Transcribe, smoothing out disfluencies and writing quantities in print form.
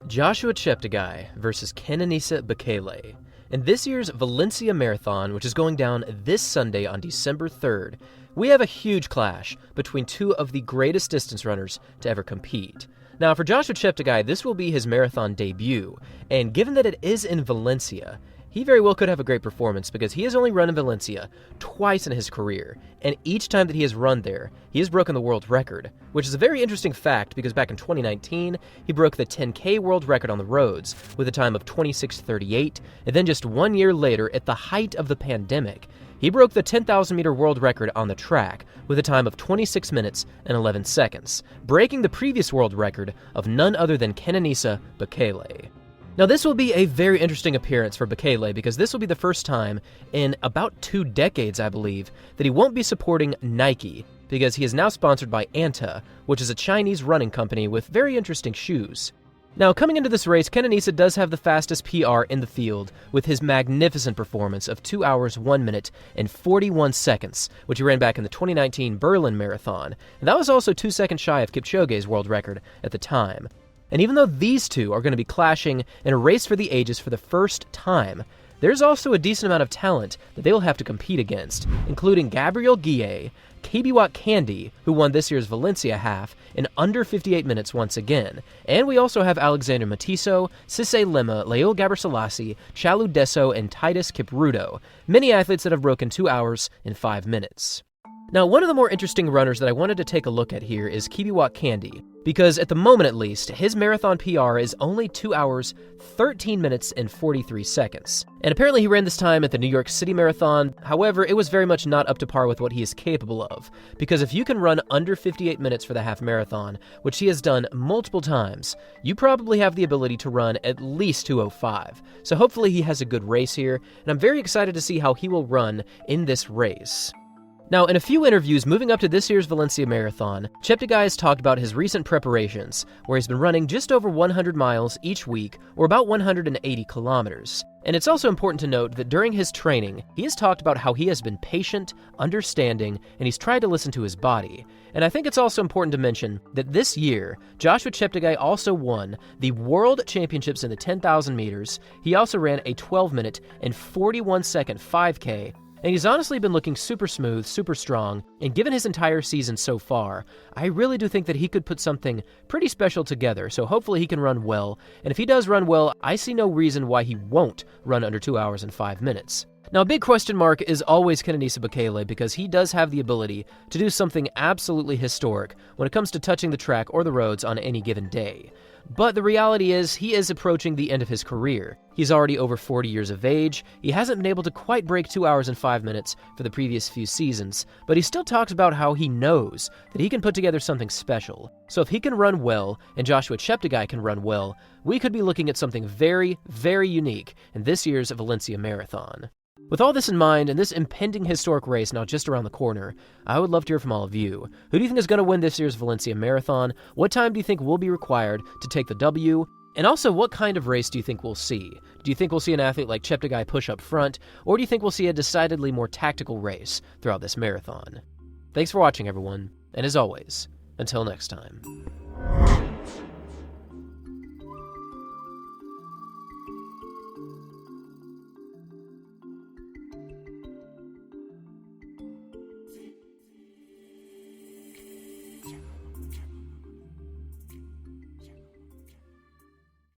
Joshua Cheptegei versus Kenenisa Bekele. In this year's Valencia Marathon, which is going down this Sunday on December 3rd, we have a huge clash between two of the greatest distance runners to ever compete. Now, for Joshua Cheptegei, this will be his marathon debut, and given that it is in Valencia, he very well could have a great performance because he has only run in Valencia twice in his career, and each time that he has run there, he has broken the world record, which is a very interesting fact because back in 2019, he broke the 10K world record on the roads with a time of 26:38, and then just 1 year later, at the height of the pandemic, he broke the 10,000-meter world record on the track with a time of 26 minutes and 11 seconds, breaking the previous world record of none other than Kenenisa Bekele. Now, this will be a very interesting appearance for Bekele because this will be the first time in about 2 decades, I believe, that he won't be supporting Nike because he is now sponsored by Anta, which is a Chinese running company with very interesting shoes. Now, coming into this race, Kenenisa does have the fastest PR in the field with his magnificent performance of 2 hours, 1 minute, and 41 seconds, which he ran back in the 2019 Berlin Marathon, and that was also 2 seconds shy of Cheptegei's world record at the time. And even though these two are going to be clashing in a race for the ages for the first time, there's also a decent amount of talent that they will have to compete against, including Gabriel Guillet, Candy, who won this year's Valencia half in under 58 minutes once again. And we also have Alexander Matiso, Cisse Lema, Leo Gaberselassie, Chalu Deso, and Titus Kipruto, many athletes that have broken 2 hours and 5 minutes. Now, one of the more interesting runners that I wanted to take a look at here is Candy, because at the moment at least, his marathon PR is only 2 hours, 13 minutes, and 43 seconds. And apparently he ran this time at the New York City Marathon. However, it was very much not up to par with what he is capable of, because if you can run under 58 minutes for the half marathon, which he has done multiple times, you probably have the ability to run at least 2:05. So hopefully he has a good race here, and I'm very excited to see how he will run in this race. Now, in a few interviews moving up to this year's Valencia Marathon, Cheptegei has talked about his recent preparations, where he's been running just over 100 miles each week, or about 180 kilometers. And it's also important to note that during his training, he has talked about how he has been patient, understanding, and he's tried to listen to his body. And I think it's also important to mention that this year, Joshua Cheptegei also won the World Championships in the 10,000 meters. He also ran a 12-minute and 41-second 5K, and he's honestly been looking super smooth, super strong, and given his entire season so far, I really do think that he could put something pretty special together, so hopefully he can run well, and if he does run well, I see no reason why he won't run under 2 hours and 5 minutes. Now, a big question mark is always Kenenisa Bekele because he does have the ability to do something absolutely historic when it comes to touching the track or the roads on any given day. But the reality is, he is approaching the end of his career. He's already over 40 years of age, he hasn't been able to quite break 2 hours and 5 minutes for the previous few seasons, but he still talks about how he knows that he can put together something special. So if he can run well, and Joshua Cheptegei can run well, we could be looking at something very, very unique in this year's Valencia Marathon. With all this in mind, and this impending historic race now just around the corner, I would love to hear from all of you. Who do you think is going to win this year's Valencia Marathon? What time do you think will be required to take the W? And also, what kind of race do you think we'll see? Do you think we'll see an athlete like Cheptegei push up front, or do you think we'll see a decidedly more tactical race throughout this marathon? Thanks for watching, everyone, and as always, until next time.